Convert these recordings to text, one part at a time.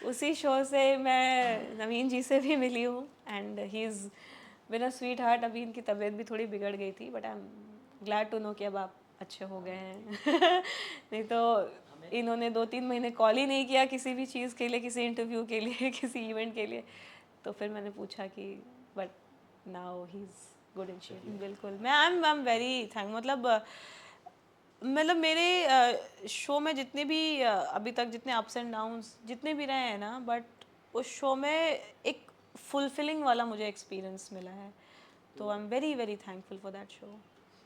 उसी शो से मैं नवीन जी से भी मिली हूँ and he is been a sweetheart. अभी इनकी तबीयत भी थोड़ी बिगड़ गई थी but I am glad to know कि अब आप अच्छे हो गए हैं। नहीं तो हमें इन्होंने 2-3 महीने कॉल ही नहीं किया किसी भी चीज़ के लिए, किसी इंटरव्यू के लिए, किसी इवेंट के लिए। तो फिर मैंने पूछा कि but now he is good in shape. चलिए। बिल्कुल मैं आई एम वेरी थैंक मतलब मेरे शो में जितने भी अभी तक जितने अप्स एंड डाउन्स जितने भी रहे हैं ना, बट उस शो में एक फुलफिलिंग वाला मुझे एक्सपीरियंस मिला है। तो तो I am very very thankful for that show.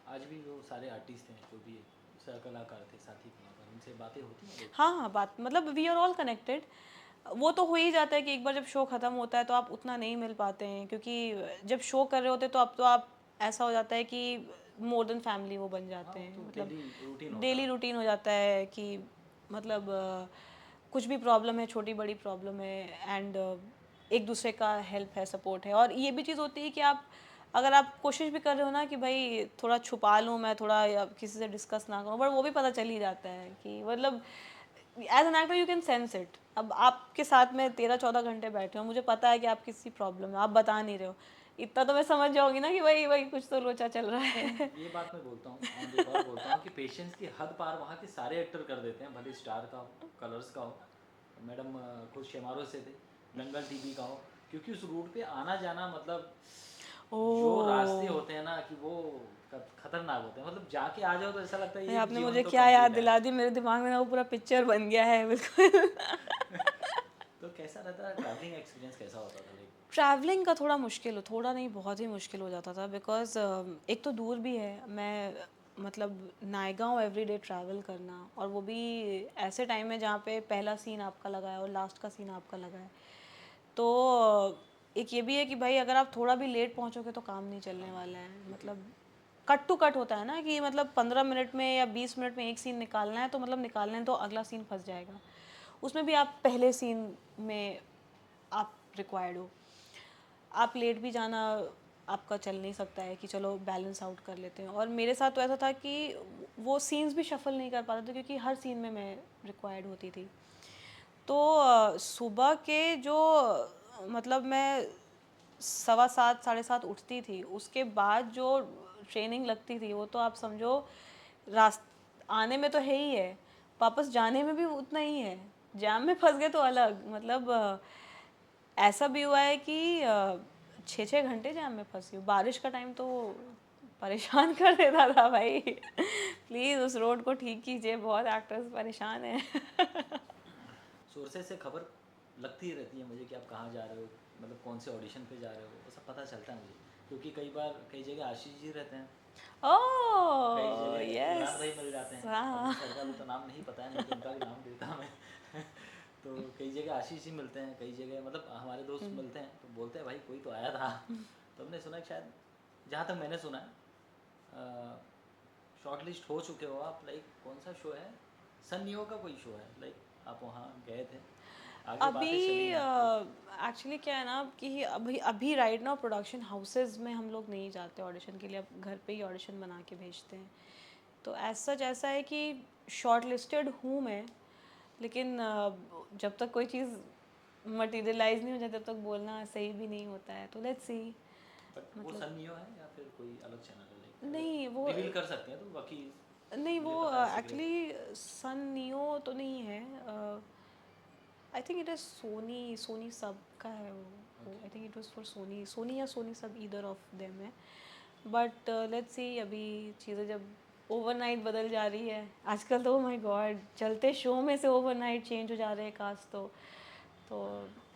आज भी वो सारे आर्टिस्ट हैं जो भी सह कलाकार थे, साथी कलाकार, उनसे बातें होती हैं रोज? हाँ हाँ, बात मतलब वी आर ऑल कनेक्टेड। वो तो हो ही जाता है कि एक बार जब शो ख़त्म होता है तो आप उतना नहीं मिल पाते हैं, क्योंकि जब शो कर रहे होते हैं तो आप ऐसा हो जाता है कि मोर देन फैमिली वो बन हाँ, जाते वो हैं। तो मतलब डेली रूटीन होता डेली है। रूटीन हो जाता है कि मतलब कुछ भी प्रॉब्लम है, छोटी बड़ी प्रॉब्लम है एंड एक दूसरे का हेल्प है, सपोर्ट है। और ये भी चीज़ होती है कि आप अगर आप कोशिश भी कर रहे हो ना कि भाई थोड़ा छुपा लूँ मैं, थोड़ा या किसी से डिस्कस ना करूँ, बट वो भी पता चल ही जाता है कि मतलब as an actor you can sense it. अब आपके साथ में 13-14 घंटे बैठे हो, मुझे पता है कि आप किसी प्रॉब्लम में आप बता नहीं रहे हो, इतना तो मैं समझ जाऊंगी ना कि भाई भाई कुछ तो लोचा चल रहा नहीं, है। ये बात मैं बोलता हूँ, ऑन रिकॉर्ड बोलता हूँ कि पेशेंस की हद पार वहाँ के सारे एक्टर कर देते हैं, भले स्टार का हो, कलर्स का हो। मैडम खुद शेमारो से थे, दंगल टीवी का हो, क्योंकि उस रूट पे आना जाना मतलब जो रास्ते ओह, होते हैं ना कि वो खतरनाक होते हैं, मतलब जाके आ जाओ तो ऐसा लगता है भाई ये आपने जीवन मुझे तो क्या याद कंप्लीट है। दिला दी, मेरे दिमाग में ना वो पूरा पिक्चर बन गया है बिल्कुल। तो कैसा रहता है ट्रैवलिंग एक्सपीरियंस, कैसा होता था लाइक? ट्रैवलिंग का थोड़ा मुश्किल हो, थोड़ा नहीं बहुत ही मुश्किल हो जाता था बिकॉज एक तो दूर भी है। मैं मतलब नायगांव एवरीडे ट्रैवल करना, और वो भी ऐसे टाइम में जहाँ पे पहला सीन आपका लगा है और लास्ट का सीन आपका लगा है। तो एक ये भी है कि भाई अगर आप थोड़ा भी लेट पहुँचोगे तो काम नहीं चलने काम नहीं वाला है, है। क्योंकि मतलब कट टू कट होता है ना कि मतलब 15 मिनट में या 20 मिनट में एक सीन निकालना है, तो मतलब निकालना है तो अगला सीन फंस जाएगा। उसमें भी आप पहले सीन में आप रिक्वायर्ड हो, आप लेट भी जाना आपका चल नहीं सकता है कि चलो बैलेंस आउट कर लेते हैं। और मेरे साथ तो ऐसा था कि वो सीन्स भी शफल नहीं कर पाते थे क्योंकि हर सीन में मैं रिक्वायर्ड होती थी। तो सुबह के जो मतलब मैं 7:15 7:30 उठती थी, उसके बाद जो ट्रेनिंग लगती थी वो तो आप समझो रास आने में तो है ही है, वापस जाने में भी उतना ही है। जाम में फंस गए तो अलग मतलब ऐसा भी हुआ है कि 6-6 घंटे जाम में फंसी हूँ। बारिश का टाइम तो परेशान कर देता था भाई। प्लीज़ उस रोड को ठीक कीजिए, बहुत एक्टर्स परेशान हैं। सोर्सेज से खबर लगती रहती है मुझे कि आप कहाँ जा रहे हो, मतलब कौन से ऑडिशन पे जा रहे हो, वो सब पता चलता है मुझे। क्योंकि कई बार कई जगह आशीष जी रहते हैं, कई ओह जगह यस। इमरान भाई मिल जाते हैं। अब हाँ। उन सर का भी तो नाम नहीं पता है, नहीं तो उनका भी नाम देता मैं। तो कई जगह आशीष जी मिलते हैं, कई जगह मतलब हमारे दोस्त मिलते हैं तो बोलते हैं भाई कोई तो आया था। तो हमने सुना कि शायद, जहाँ तक मैंने सुना है, शॉर्ट लिस्ट हो चुके हो आप, लाइक कौन सा शो है, सन नियो का कोई शो है, लाइक आप वहाँ गए थे, आगे अभी बातें चली हैं तो? एक्चुअली क्या है ना कि अभी अभी राइट नाउ प्रोडक्शन हाउसेज में हम लोग नहीं जाते ऑडिशन के लिए, अब घर पे ही ऑडिशन बना के भेजते हैं। तो एज सच ऐसा है कि शॉर्ट लिस्टेड हूँ मैं, लेकिन जब तक कोई चीज़ मटेरियलाइज नहीं हो जाती तब तक बोलना सही भी नहीं होता है। तो लेट्स सी। बट वो मतलब सन नियो है या फिर कोई अलग चैनल है, लाइक नहीं अगर वो रिवील कर सकते हैं तो बाकी नहीं वो मुझे पता है सीक्रेट। एक्चुअली सन नियो तो नहीं है। I think it is Sony, Sony SAB का है वो okay. I think it was for Sony, Sony या Sony SAB, either of them है। बट लेट्स सी अभी चीज़ें जब ओवरनाइट बदल जा रही है आजकल, तो माय गॉड चलते शो में से ओवरनाइट चेंज हो जा रहे हैं कास्ट। तो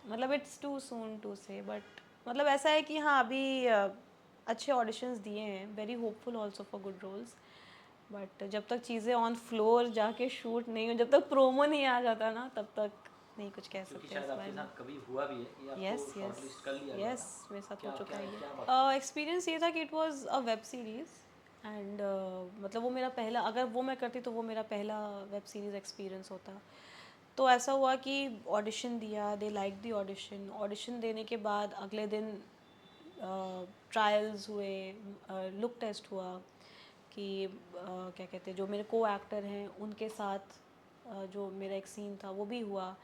मतलब इट्स टू सून टू से, बट मतलब ऐसा है कि हाँ अभी अच्छे ऑडिशंस दिए हैं, very hopeful also for good roles. But जब तक चीज़ें ऑन फ्लोर जाके शूट नहीं हो, जब तक प्रोमो नहीं आ जाता ना, तब तक नहीं कुछ कह क्योंकि सकते शायद इस आपके बारे में। साथ कभी हुआ भी है कि आपको यस शॉर्ट यस लिस्ट कर लिया गया यस, था। मेरे साथ हो क्या चुका क्या है क्या वक्त? ये। एक्सपीरियंस ये था कि it was a web series and मतलब वो मेरा पहला, अगर वो मैं करती तो वो मेरा पहला वेब सीरीज़ एक्सपीरियंस होता। तो ऐसा हुआ कि ऑडिशन दिया, they like the audition, audition देने के बाद अगले दिन ट्रायल्स हुए, लुक टेस्ट हुआ कि क्या कहते हैं जो मेरे को एक्टर हैं उनके साथ जो मेरा एक सीन था वो भी हुआ।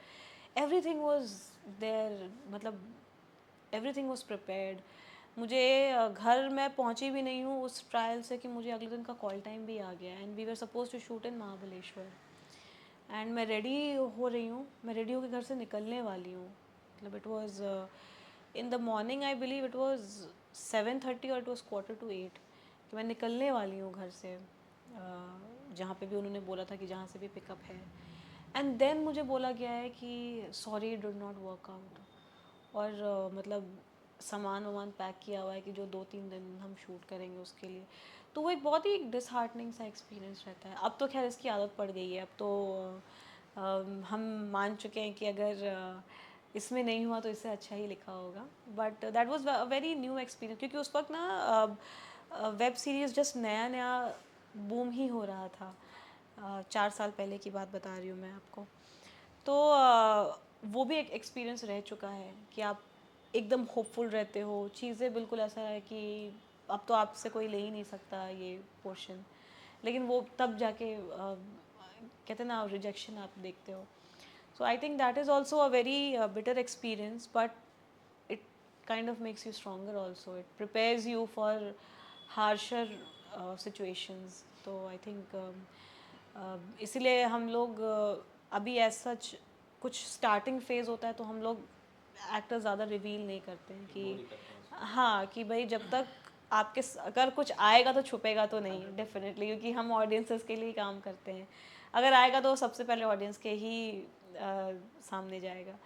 एवरीथिंग वाज देयर, मतलब एवरीथिंग वाज प्रिपेयर्ड। मुझे घर मैं पहुंची भी नहीं हूँ उस ट्रायल से कि मुझे अगले दिन का कॉल टाइम भी आ गया, and we were suppose to shoot in Mahabaleshwar. And मैं रेडी हो रही हूँ, मैं रेडी होकर घर से निकलने वाली हूँ, मतलब it was in the morning, I believe it was 7:30 और इट वाज 7:45 कि मैं निकलने वाली हूँ घर से, जहाँ पे भी उन्होंने बोला था कि जहाँ से भी पिकअप है। एंड देन मुझे बोला गया है कि sorry did not work out, और मतलब सामान वामान पैक किया हुआ है कि जो 2-3 दिन हम शूट करेंगे उसके लिए। तो वो एक बहुत ही डिसहार्टनिंग सा एक्सपीरियंस रहता है। अब तो खैर इसकी आदत पड़ गई है, अब तो हम मान चुके हैं कि अगर इसमें नहीं हुआ तो इससे अच्छा ही लिखा होगा। But that was a very new experience, क्योंकि उस वक्त ना वेब सीरीज़ जस्ट नया नया बूम ही हो रहा था। 4 साल पहले की बात बता रही हूँ मैं आपको। तो वो भी एक एक्सपीरियंस रह चुका है कि आप एकदम होपफुल रहते हो, चीज़ें बिल्कुल ऐसा है कि अब तो आपसे कोई ले ही नहीं सकता ये पोर्शन, लेकिन वो तब जाके कहते हैं ना रिजेक्शन आप देखते हो। So I think that is also a very bitter experience, but it kind of makes you stronger also, it prepares you for harsher situations। तो I think इसीलिए हम लोग अभी एज सच कुछ स्टार्टिंग फेज होता है तो हम लोग एक्टर ज़्यादा रिवील नहीं करते हैं इग्नोर ही कि करते हैं उसको। हाँ कि भाई जब तक आपके अगर कुछ आएगा तो छुपेगा तो नहीं डेफिनेटली, क्योंकि हम ऑडियंसेस के लिए ही काम करते हैं। अगर आएगा तो सबसे पहले ऑडियंस के ही सामने जाएगा।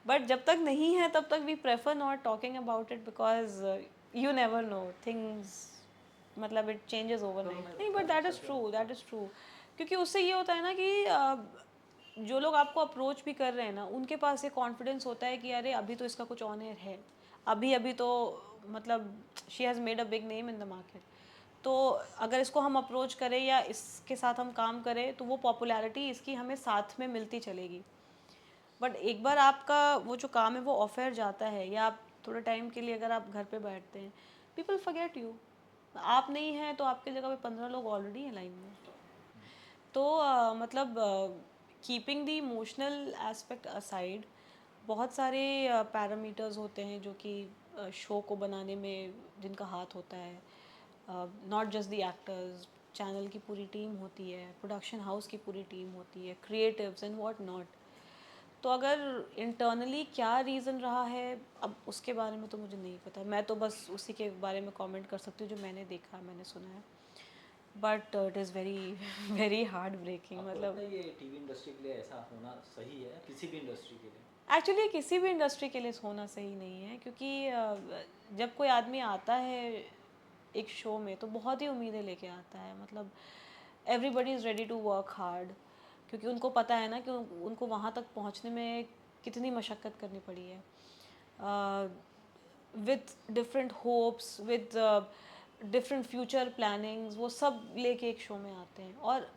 बट जब तक नहीं है तब तक we prefer not talking about it, because you never know things, मतलब इट चेंजेस दोनों ओवरनाइट। में नहीं, बट काफ़ी दैट इज़ चलते ट्रू, रहता दैट है। Is true. क्योंकि उससे ये होता है ना कि जो लोग आपको अप्रोच भी कर रहे हैं ना, उनके पास ये कॉन्फिडेंस होता है कि अरे अभी तो इसका कुछ ऑन एयर है, अभी अभी तो मतलब she has made a big name in the market. तो अगर इसको हम अप्रोच करें या इसके साथ हम काम करें तो वो पॉपुलैरिटी इसकी हमें साथ में मिलती चलेगी। बट एक बार आपका वो जो काम है वो ऑफ एयर जाता है, या आप थोड़े टाइम के लिए अगर आप घर पे बैठते हैं, पीपल फॉरगेट यू। आप नहीं हैं तो आपकी जगह पे 15 लोग ऑलरेडी हैं लाइन में। तो मतलब keeping the emotional aspect aside, बहुत सारे पैरामीटर्स होते हैं जो कि शो को बनाने में जिनका हाथ होता है। Not just the actors, channel की पूरी टीम होती है, प्रोडक्शन हाउस की पूरी टीम होती है, क्रिएटिव्स एंड व्हाट नॉट। तो अगर इंटरनली क्या रीज़न रहा है, अब उसके बारे में तो मुझे नहीं पता, मैं तो बस उसी के बारे में कमेंट कर सकती हूँ जो मैंने देखा, मैंने सुना है। But it is very very heartbreaking, आपको लगता मतलब है ये टीवी इंडस्ट्री के लिए ऐसा होना सही है, किसी भी इंडस्ट्री के लिए? एक्चुअली किसी भी इंडस्ट्री के लिए होना सही नहीं है, क्योंकि जब कोई आदमी आता है एक शो में तो बहुत ही उम्मीदें लेके आता है, मतलब everybody is ready to work hard, क्योंकि उनको पता है ना कि उनको वहाँ तक पहुँचने में कितनी मशक्क़त करनी पड़ी है, with different hopes, with different future plannings, वो सब लेके एक शो में आते हैं। और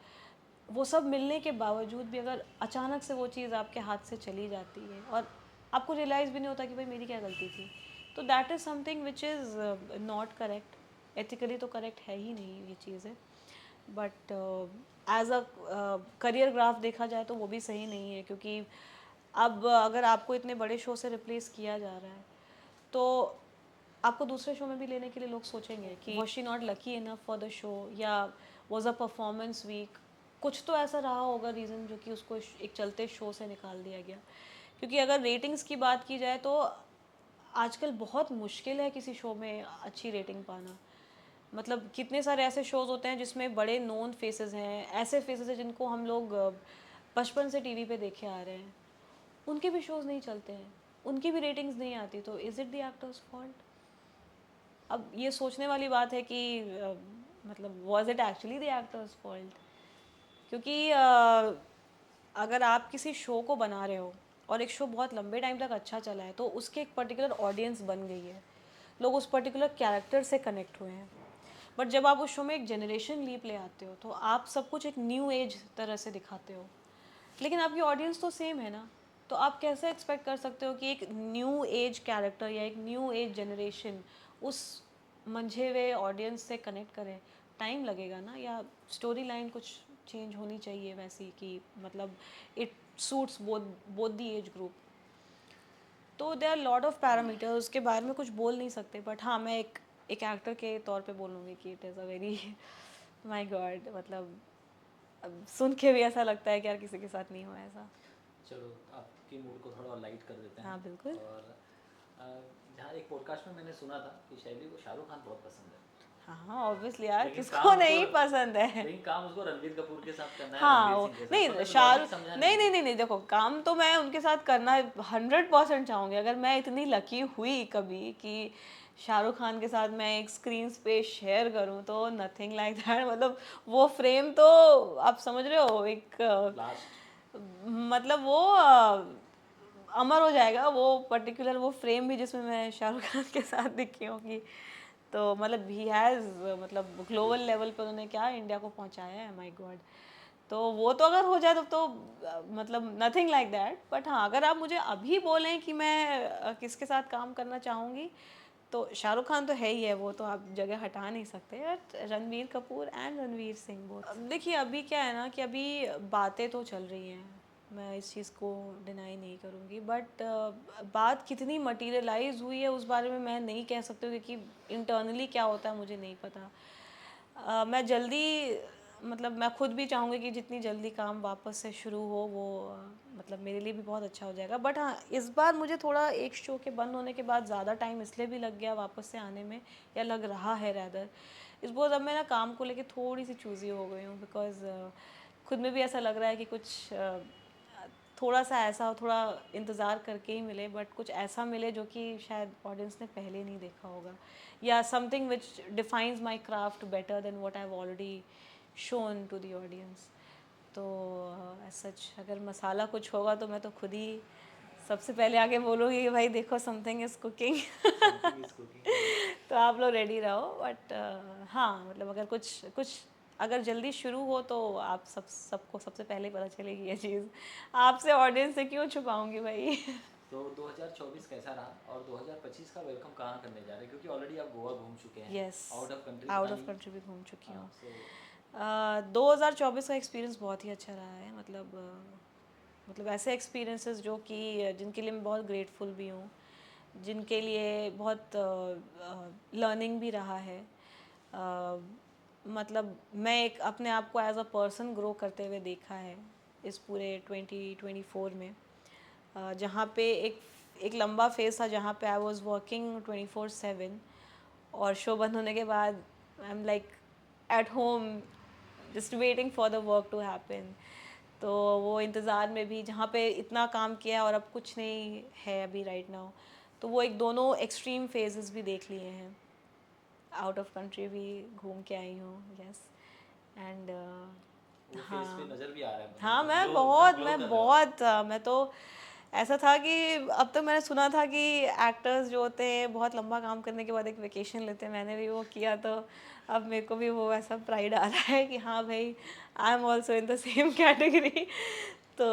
वो सब मिलने के बावजूद भी अगर अचानक से वो चीज़ आपके हाथ से चली जाती है और आपको रियलाइज़ भी नहीं होता कि भाई मेरी क्या गलती थी, तो that is something which is not correct. Ethically तो करेक्ट है ही नहीं ये चीज़ें। But as a career graph देखा जाए तो वो भी सही नहीं है, क्योंकि अब अगर आपको इतने बड़े शो से रिप्लेस किया जा रहा है तो आपको दूसरे शो में भी लेने के लिए लोग सोचेंगे कि was she not lucky enough for the show, या वॉज अ परफॉर्मेंस वीक, कुछ तो ऐसा रहा होगा रीज़न जो कि उसको एक चलते शो से निकाल दिया गया। क्योंकि अगर रेटिंग्स की बात की जाए तो आजकल बहुत मुश्किल है किसी शो में अच्छी रेटिंग पाना। मतलब कितने सारे ऐसे शोज़ होते हैं जिसमें बड़े नोन फेसेस हैं, ऐसे फेसेस हैं जिनको हम लोग बचपन से टीवी पे देखे आ रहे हैं, उनके भी शोज़ नहीं चलते हैं, उनकी भी रेटिंग्स नहीं आती, तो is it the actors fault? अब ये सोचने वाली बात है कि मतलब was it actually the actors fault? क्योंकि अगर आप किसी शो को बना रहे हो और एक शो बहुत लंबे टाइम तक अच्छा चला है तो उसकी एक पर्टिकुलर ऑडियंस बन गई है, लोग उस पर्टिकुलर कैरेक्टर से कनेक्ट हुए हैं। बट जब आप उस शो में एक जनरेशन लीप ले आते हो तो आप सब कुछ एक न्यू एज तरह से दिखाते हो, लेकिन आपकी ऑडियंस तो सेम है ना। तो आप कैसे एक्सपेक्ट कर सकते हो कि एक न्यू एज कैरेक्टर या एक न्यू एज जनरेशन उस मंझे हुए ऑडियंस से कनेक्ट करे? टाइम लगेगा ना, या स्टोरी लाइन कुछ चेंज होनी चाहिए वैसी कि मतलब it suits both the age group. तो they are lot of parameters, उसके बारे में कुछ बोल नहीं सकते, बट हाँ मैं एक एक्टर के तौर पे बोलूँगी कि it is a very my God, मतलब अब सुन के भी ऐसा लगता है कि यार किसी के साथ नहीं हुआ ऐसा। चलो आपके मूड को थोड़ा लाइट कर देते हैं। हाँ बिल्कुल। और अ, जहाँ एक पॉडकास्ट में मैंने सुना था कि शैली को शाहरुख खान बहुत पसंद है, हाँ हाँ ऑब्वियसली यार, लेकिन किसको काम उसको नहीं पसंद है। लेकिन काम उसको रणबीर कपूर के साथ करना है, हाँ रणवीर सिंह के साथ, नहीं मतलब लॉजिक शाहरुख, समझा नहीं नहीं नहीं मुझे। नहीं नहीं देखो काम तो मैं उनके साथ करना 100% चाहूँगी। अगर मैं इतनी लकी हुई कभी कि शाहरुख खान के साथ मैं एक स्क्रीन स्पेस शेयर करूँ तो नथिंग लाइक दैट, मतलब वो फ्रेम तो आप समझ रहे हो एक लास्ट। मतलब वो अमर हो जाएगा वो पर्टिकुलर वो फ्रेम भी जिसमें मैं शाहरुख खान के साथ दिखी होंगी। तो मतलब ही हैज़ मतलब ग्लोबल लेवल पर उन्होंने क्या इंडिया को पहुंचाया है, माय गॉड। तो वो तो अगर हो जाए तो मतलब नथिंग लाइक दैट। बट हाँ अगर आप मुझे अभी बोलें कि मैं किसके साथ काम करना चाहूँगी तो शाहरुख खान तो है ही है, वो तो आप जगह हटा नहीं सकते। But Ranbir Kapoor and Ranveer Singh both. देखिए अभी क्या है ना कि अभी बातें तो चल रही हैं, मैं इस चीज़ को डिनाई नहीं करूँगी, बट बात कितनी मटीरियलाइज हुई है उस बारे में मैं नहीं कह सकती हूँ, क्योंकि इंटरनली क्या होता है मुझे नहीं पता। मैं जल्दी मतलब मैं खुद भी चाहूँगी कि जितनी जल्दी काम वापस से शुरू हो वो मतलब मेरे लिए भी बहुत अच्छा हो जाएगा। बट हाँ इस बार मुझे थोड़ा एक शो के बंद होने के बाद ज़्यादा टाइम इसलिए भी लग गया वापस से आने में, या लग रहा है रैदर, इस बहुत अब मैं ना काम को लेके थोड़ी सी चूज़ी हो गई हूँ। बिकॉज खुद में भी ऐसा लग रहा है कि कुछ थोड़ा सा ऐसा हो, थोड़ा इंतज़ार करके ही मिले, बट कुछ ऐसा मिले जो कि शायद ऑडियंस ने पहले नहीं देखा होगा, या something which defines my craft better than what I have already shown to the audience. तो एज सच अगर मसाला कुछ होगा तो मैं तो खुद ही सबसे पहले आगे बोलूँगी कि भाई देखो something is cooking. Something is cooking. तो आप लोग रेडी रहो। बट हाँ मतलब अगर कुछ कुछ अगर जल्दी शुरू हो तो आप सबको सबसे पहले पता चलेगी ये चीज़। आपसे ऑडियंस से क्यों छुपाऊंगी भाई। तो 2024 कैसा रहा और 2025 का वेलकम कहाँ करने जा रहे हैं, क्योंकि ऑलरेडी आप गोवा घूम चुके हैं, yes out of country out पता ऑफ नहीं। कंट्री भी घूम चुकी हाँ हूँ। सो 2024 का एक्सपीरियंस बहुत ही अच्छा रहा है। मतलब ऐसे एक्सपीरियंसेस जो कि जिनके लिए मैं बहुत ग्रेटफुल भी हूँ, जिनके लिए बहुत लर्निंग भी रहा है। मतलब मैं एक अपने आप को एज अ पर्सन ग्रो करते हुए देखा है इस पूरे 2024 में। जहाँ पे एक लंबा फेज़ था जहाँ पे आई वाज वर्किंग 24/7, और शो बंद होने के बाद I am like at home just waiting for the work to happen. तो वो इंतज़ार में भी जहाँ पे इतना काम किया और अब कुछ नहीं है अभी राइट नाउ, तो वो एक दोनों एक्सट्रीम फेजेस भी देख लिए हैं। आउट ऑफ कंट्री भी घूम के आई हूँ, यस। एंड वो फेस पे हाँ नज़र भी आ रहा है, हाँ मतलब मैं ग्लो, एकदम बहुत ग्लो मैं कर रहे हो आप। बहुत मैं तो ऐसा था कि अब तक मैंने सुना था कि एक्टर्स जो होते हैं बहुत लंबा काम करने के बाद एक वेकेशन लेते हैं, मैंने भी वो किया। तो अब मेरे को भी वो ऐसा प्राइड आ रहा है कि हाँ भाई I am also in the same category. तो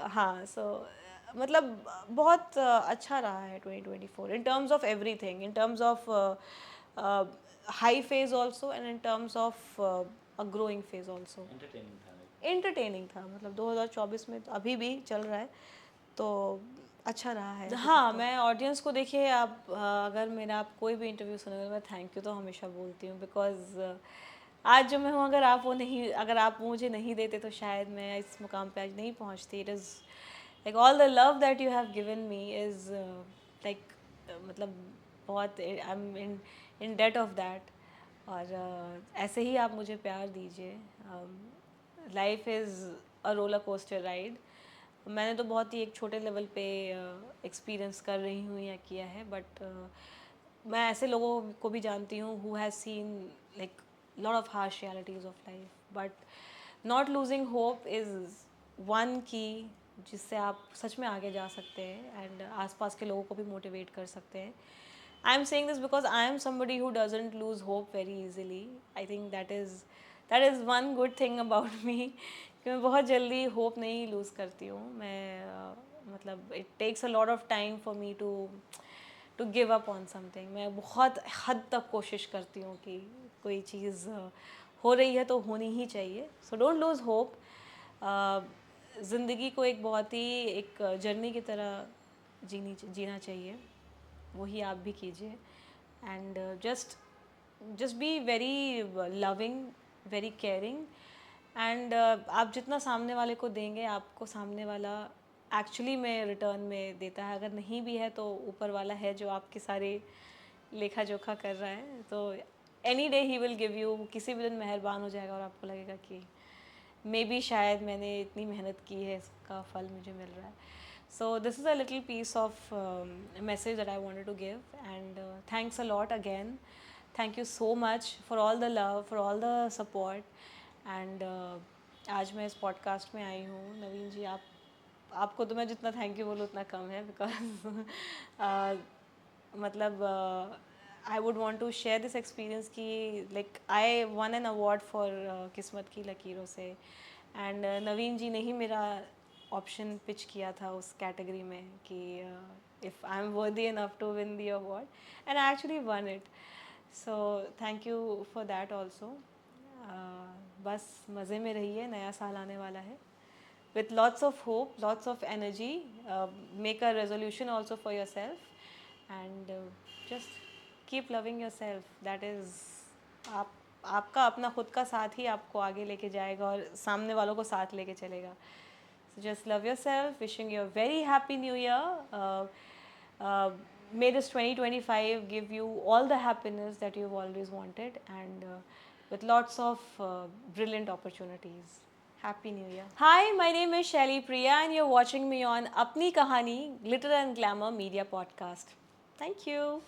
हाँ सो मतलब बहुत अच्छा रहा है 2024 in terms of everything, in terms of high phase also and in terms of a growing phase also. Entertaining था लाइक। एंटरटेनिंग था, मतलब 2024 में तो अभी भी चल रहा है तो अच्छा रहा है। हाँ मैं ऑडियंस को देखिए आप अगर मेरा आप कोई भी इंटरव्यू सुनोगे मैं थैंक यू तो हमेशा बोलती हूँ। बिकॉज आज जो मैं हूँ अगर आप मुझे नहीं देते तो शायद मैं इस मुकाम पे आज नहीं पहुँचती। It is like all the love that you have given me is like मतलब बहुत I am in debt of that. और ऐसे ही आप मुझे प्यार दीजिए। Life is a roller coaster ride. मैंने तो बहुत ही एक छोटे लेवल पे एक्सपीरियंस कर रही हूँ या किया है, बट मैं ऐसे लोगों को भी जानती हूँ who has seen like lot of harsh realities of life, but not losing hope is one की जिससे आप सच में आगे जा सकते हैं एंड आसपास के लोगों को भी मोटिवेट कर सकते हैं। I am saying this because I am somebody who doesn't lose hope very easily. I think that is one good thing about me कि मैं बहुत जल्दी होप नहीं लूज़ करती हूँ। मैं मतलब it takes a lot of time for me to give up on something. मैं बहुत हद तक कोशिश करती हूँ कि कोई चीज़ हो रही है तो होनी ही चाहिए. So don't lose hope. ज़िंदगी को एक बहुत ही एक जर्नी की तरह जीना चाहिए. वही आप भी कीजिए. And just be very loving, very caring. And आप जितना सामने वाले को देंगे, आपको सामने वाला एक्चुअली में रिटर्न में देता है. अगर नहीं भी है तो ऊपर वाला है जो आपकी सारी लेखा जोखा कर रहा है. तो any day he will give you. किसी भी दिन मेहरबान हो जाएगा और आपको लगेगा कि मे बी शायद मैंने इतनी मेहनत की है, इसका फल मुझे मिल रहा है. So this is a little piece of message that I wanted to give. And thanks a lot again. Thank you so much for all the love, for all the support. And आज मैं इस podcast में आई हूँ. नवीन जी, आपको तो मैं जितना thank you बोलूँ उतना कम है. बिकॉज मतलब I would want to share this experience कि like I won an award for Kismat ki लकीरों से. एंड नवीन जी ने ही मेरा ऑप्शन पिच किया था उस कैटेगरी में कि if I am worthy enough to win the award. And I actually won it. So thank you for that also. बस मज़े में रहिए. नया साल आने वाला है. With lots of hope, lots of energy. Make a resolution also for yourself. And just keep loving yourself. That is, आपका अपना खुद का साथ ही आपको आगे लेके जाएगा और सामने वालों को साथ लेके चलेगा. So just love yourself. Wishing you a very happy new year. May this 2025 give you all the happiness that you've always wanted, and with lots of brilliant opportunities. Happy New Year. Hi, my name is Shelly Priya and you're watching me on Apni Kahani Glitter and Glamour Media Podcast. Thank you.